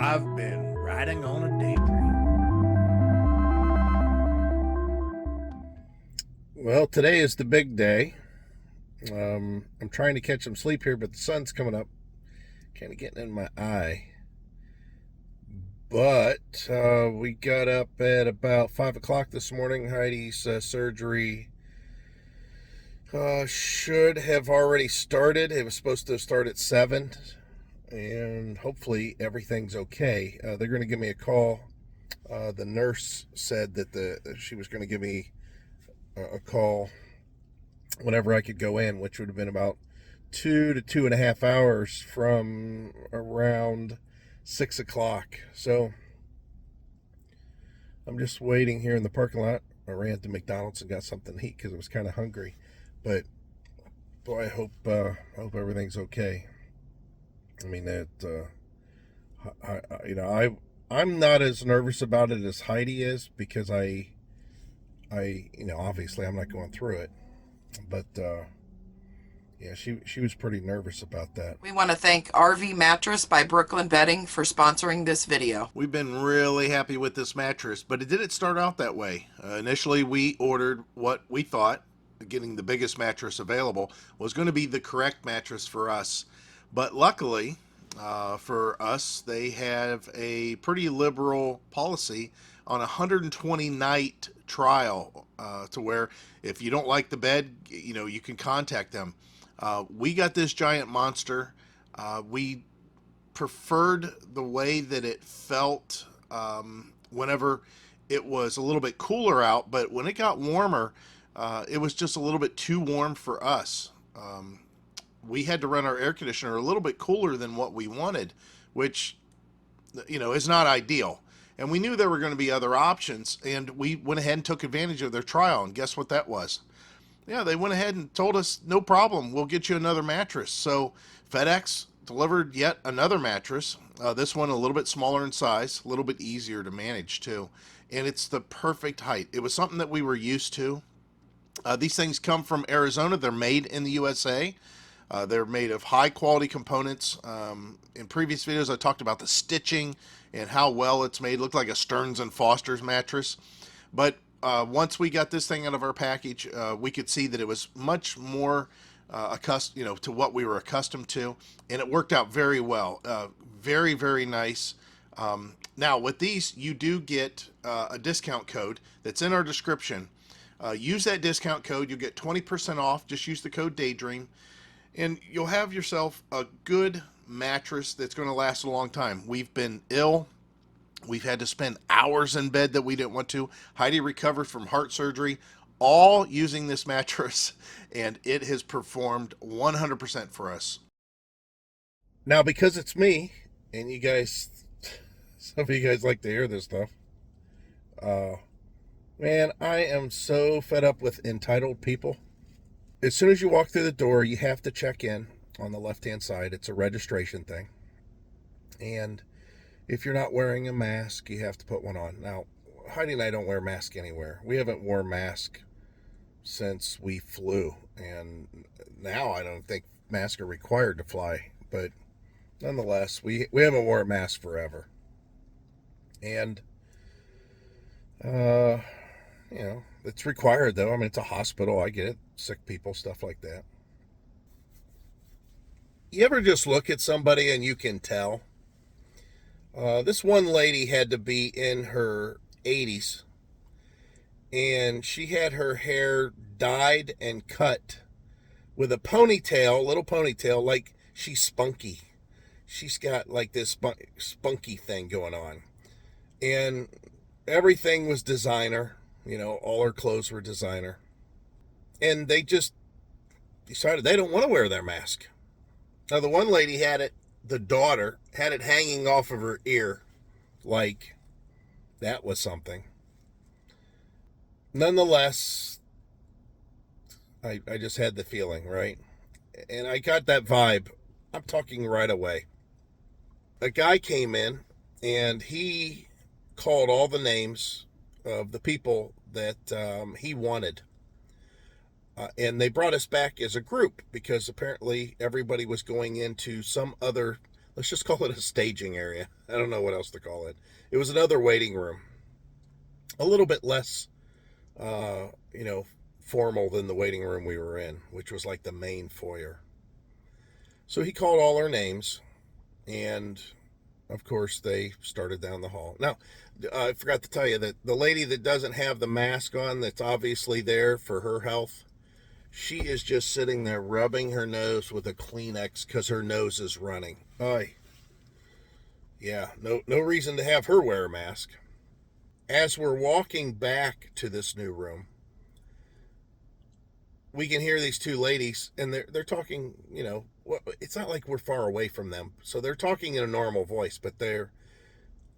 I've been riding on a daydream. Well, today is the big day. I'm trying to catch some sleep here, but the sun's coming up, kind of getting in my eye. But we got up at about 5 o'clock this morning. Heidi's surgery should have already started. It was supposed to start at 7, and hopefully everything's okay. They're going to give me a call. The nurse said that she was going to give me a call whenever I could go in, which would have been about 2 to 2.5 hours from around 6 o'clock. So I'm just waiting here in the parking lot. I ran to McDonald's and got something to eat because I was kind of hungry. But boy, I hope everything's okay. I mean, I'm not as nervous about it as Heidi is, because I obviously I'm not going through it. But yeah, she was pretty nervous about that. We want to thank RV Mattress by Brooklyn Bedding for sponsoring this video. We've been really happy with this mattress, but it didn't start out that way. Initially, we ordered what we thought, getting the biggest mattress available, was going to be the correct mattress for us. But luckily for us, they have a pretty liberal policy on a 120 night trial, to where if you don't like the bed, you can contact them. We got this giant monster. We preferred the way that it felt whenever it was a little bit cooler out, but when it got warmer, it was just a little bit too warm for us. We had to run our air conditioner a little bit cooler than what we wanted, which is not ideal. And we knew there were going to be other options, and we went ahead and took advantage of their trial. And guess what that was? Yeah, they went ahead and told us, no problem, we'll get you another mattress. So FedEx delivered yet another mattress. This one a little bit smaller in size, a little bit easier to manage too. And it's the perfect height. It was something that we were used to. These things come from Arizona. They're made in the USA. They're made of high quality components. In previous videos, I talked about the stitching and how well it's made. It looked like a Stearns and Foster's mattress. But once we got this thing out of our package, we could see that it was much more accustomed, to what we were accustomed to, and it worked out very well. Very, very nice. Now, with these, you do get a discount code that's in our description. Use that discount code. You'll get 20% off. Just use the code Daydream, and you'll have yourself a good mattress that's going to last a long time. We've been ill. We've had to spend hours in bed that we didn't want to. Heidi recovered from heart surgery, all using this mattress, and it has performed 100% for us. Now, because it's me, and you guys, some of you guys like to hear this stuff, man, I am so fed up with entitled people. As soon as you walk through the door, you have to check in on the left-hand side. It's a registration thing. And if you're not wearing a mask, you have to put one on. Now, Heidi and I don't wear masks anywhere. We haven't worn masks since we flew. And now I don't think masks are required to fly. But nonetheless, we haven't worn a mask forever. And, it's required, though. I mean, it's a hospital. I get it. Sick people, stuff like that. You ever just look at somebody and you can tell? This one lady had to be in her 80s, and she had her hair dyed and cut with a ponytail, little ponytail, like she's spunky. She's got like this spunky thing going on. And everything was designer. All her clothes were designer. And they just decided they don't want to wear their mask. Now, the one lady the daughter had it hanging off of her ear, like that was something. Nonetheless, I just had the feeling, right? And I got that vibe. I'm talking right away. A guy came in, and he called all the names of the people that he wanted. And they brought us back as a group, because apparently everybody was going into some other let's just call it a staging area. I don't know what else to call it. It was another waiting room. A little bit less, uh, you know, formal than the waiting room we were in, which was like the main foyer. So he called all our names, and of course they started down the hall. Now, I forgot to tell you that the lady that doesn't have the mask on, that's obviously there for her health, she is just sitting there rubbing her nose with a Kleenex because her nose is running. Oy. Yeah, no reason to have her wear a mask. As we're walking back to this new room, we can hear these two ladies, and they're talking, you know, it's not like we're far away from them. So they're talking in a normal voice, but they're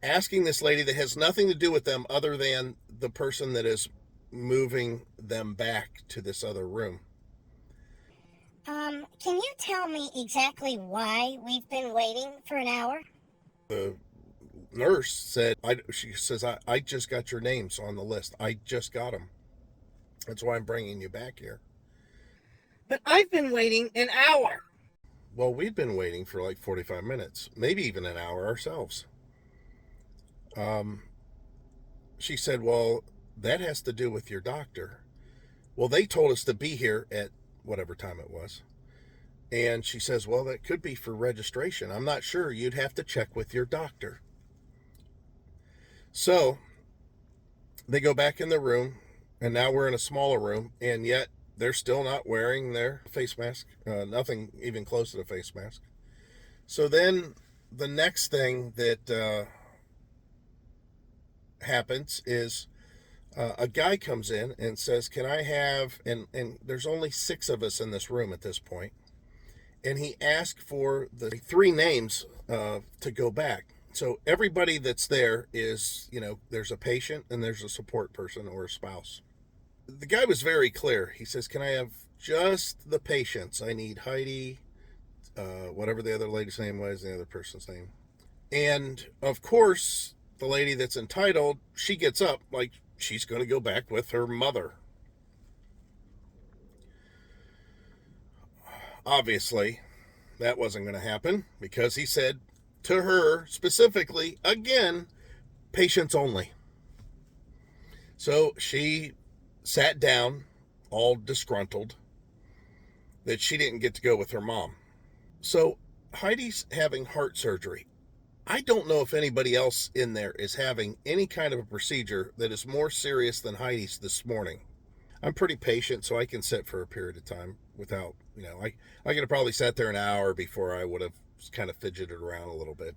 asking this lady that has nothing to do with them other than the person that is moving them back to this other room. Can you tell me exactly why we've been waiting for an hour? The nurse said, she says, I just got your names on the list. I just got them. That's why I'm bringing you back here. But I've been waiting an hour. Well, we'd been waiting for like 45 minutes, maybe even an hour ourselves. She said, well, that has to do with your doctor. Well, they told us to be here at whatever time it was. And she says, well, that could be for registration. I'm not sure. You'd have to check with your doctor. So they go back in the room, and now we're in a smaller room, and yet they're still not wearing their face mask, nothing even close to the face mask. So then the next thing that happens is a guy comes in and says, can I have, and there's only 6 of us in this room at this point, and he asked for the 3 names to go back. So everybody that's there is, you know, there's a patient and there's a support person or a spouse. The guy was very clear. He says, can I have just the patients? I need Heidi, whatever the other lady's name was, the other person's name. And of course, the lady that's entitled, she gets up like she's going to go back with her mother. Obviously, that wasn't going to happen because he said to her specifically, again, patients only. So she sat down, all disgruntled, that she didn't get to go with her mom. So Heidi's having heart surgery. I don't know if anybody else in there is having any kind of a procedure that is more serious than Heidi's this morning. I'm pretty patient, so I can sit for a period of time without, you know, I could have probably sat there an hour before I would have kind of fidgeted around a little bit.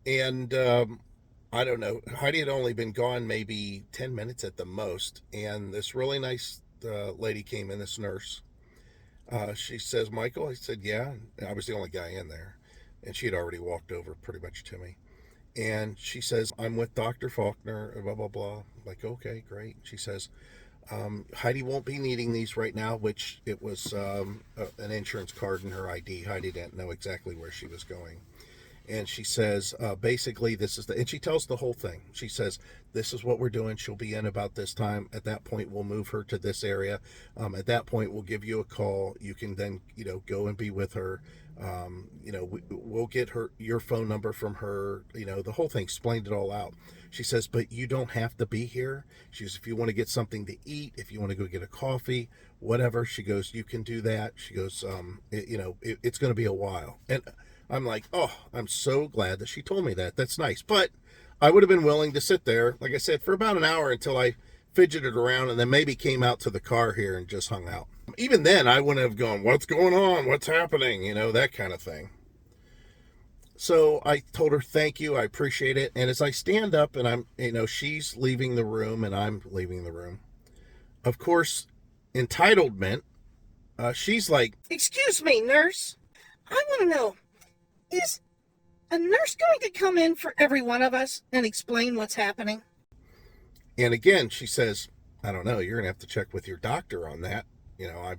And I don't know, Heidi had only been gone maybe 10 minutes at the most, and this really nice lady came in, this nurse. She says, Michael? I said, yeah. I was the only guy in there, and she had already walked over pretty much to me. And she says, I'm with Dr. Faulkner, blah, blah, blah. I'm like, okay, great. She says, Heidi won't be needing these right now, which it was an insurance card and her ID. Heidi didn't know exactly where she was going. And she says, basically, this is and she tells the whole thing. She says, this is what we're doing. She'll be in about this time. At that point, we'll move her to this area. At that point, we'll give you a call. You can then, you know, go and be with her. You know, we'll get your phone number from her. You know, the whole thing, explained it all out. She says, but you don't have to be here. She says, if you want to get something to eat, if you want to go get a coffee, whatever, she goes, you can do that. She goes, you know, it's going to be a while. And I'm like, oh, I'm so glad that she told me that. That's nice. But I would have been willing to sit there, like I said, for about an hour until I fidgeted around and then maybe came out to the car here and just hung out. Even then, I wouldn't have gone, what's going on? What's happening? You know, that kind of thing. So I told her, thank you. I appreciate it. And as I stand up and I'm, you know, she's leaving the room and I'm leaving the room. Of course, entitlement, she's like, Excuse me, nurse. I want to know, is a nurse going to come in for every one of us and explain what's happening? And again, she says, I don't know. You're going to have to check with your doctor on that. You know,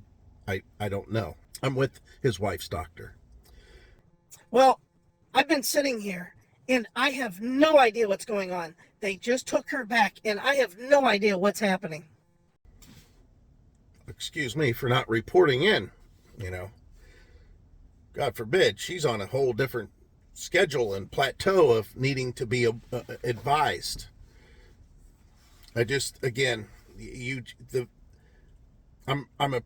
I don't know. I'm with his wife's doctor. Well, I've been sitting here and I have no idea what's going on. They just took her back and I have no idea what's happening. Excuse me for not reporting in, you know. God forbid, she's on a whole different schedule and plateau of needing to be advised. I just, again, I'm a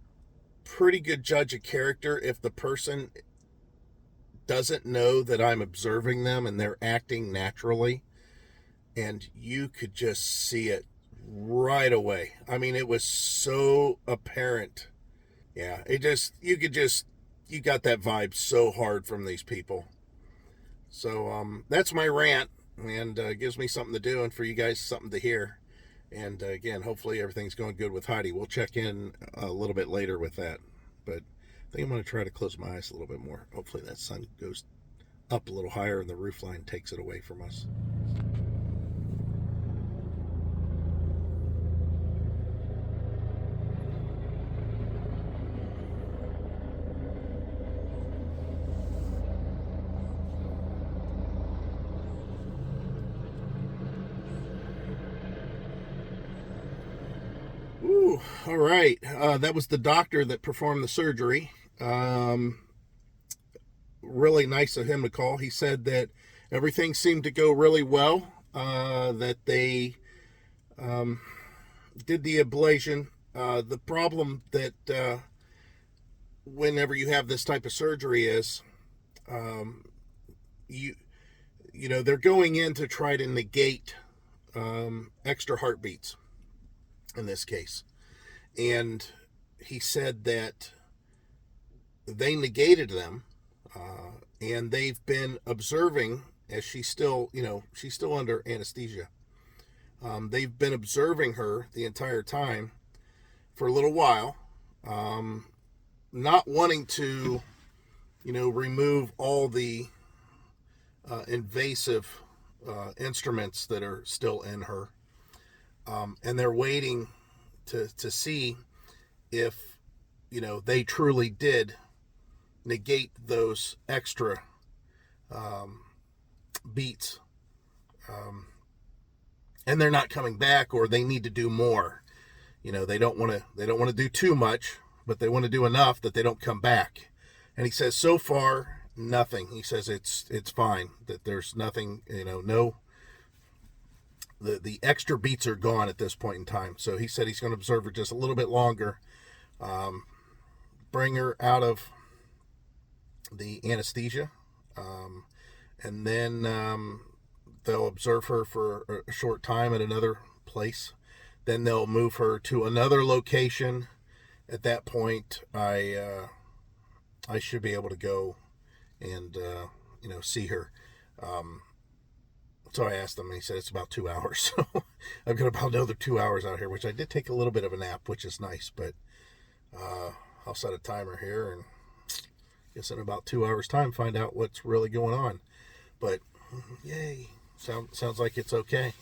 pretty good judge of character if the person doesn't know that I'm observing them and they're acting naturally, and you could just see it right away. I mean, it was so apparent. Yeah, you got that vibe so hard from these people. So that's my rant, and gives me something to do and for you guys something to hear. And again, hopefully everything's going good with Heidi. We'll check in a little bit later with that. But I think I'm going to try to close my eyes a little bit more. Hopefully that sun goes up a little higher and the roof line takes it away from us. Ooh, all right. That was the doctor that performed the surgery. Really nice of him to call. He said that everything seemed to go really well, that they did the ablation. The problem that whenever you have this type of surgery is you know, they're going in to try to negate extra heartbeats in this case. And he said that they negated them, and they've been observing, as she's still under anesthesia. They've been observing her the entire time for a little while, not wanting to, remove all the invasive instruments that are still in her. And they're waiting to see if, they truly did negate those extra beats. And they're not coming back, or they need to do more. They don't want to do too much, but they want to do enough that they don't come back. And he says, so far, nothing. He says it's fine, that there's nothing, no. The extra beats are gone at this point in time. So he said he's going to observe her just a little bit longer, bring her out of the anesthesia, and then they'll observe her for a short time at another place. Then they'll move her to another location. At that point, I should be able to go and see her. So I asked him, and he said it's about 2 hours. So I've got about another 2 hours out here, which I did take a little bit of a nap, which is nice. But I'll set a timer here, and I guess in about 2 hours' time, find out what's really going on. But yay, sounds like it's okay.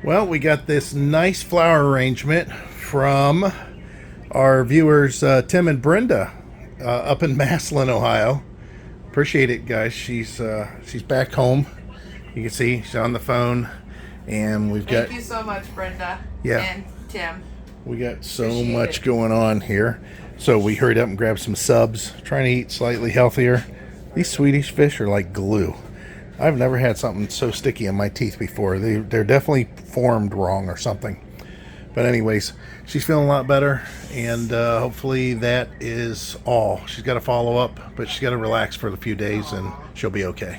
Well, we got this nice flower arrangement from our viewers Tim and Brenda up in Massillon, Ohio. Appreciate it, guys. She's back home. You can see she's on the phone, and we've got. Thank you so much, Brenda. Yeah. And Tim. We got so much going on here, so we hurried up and grabbed some subs. Trying to eat slightly healthier. These Swedish fish are like glue. I've never had something so sticky in my teeth before. They're definitely formed wrong or something. But anyways, she's feeling a lot better, and hopefully that is all. She's got to follow up, but she's got to relax for a few days, and she'll be okay.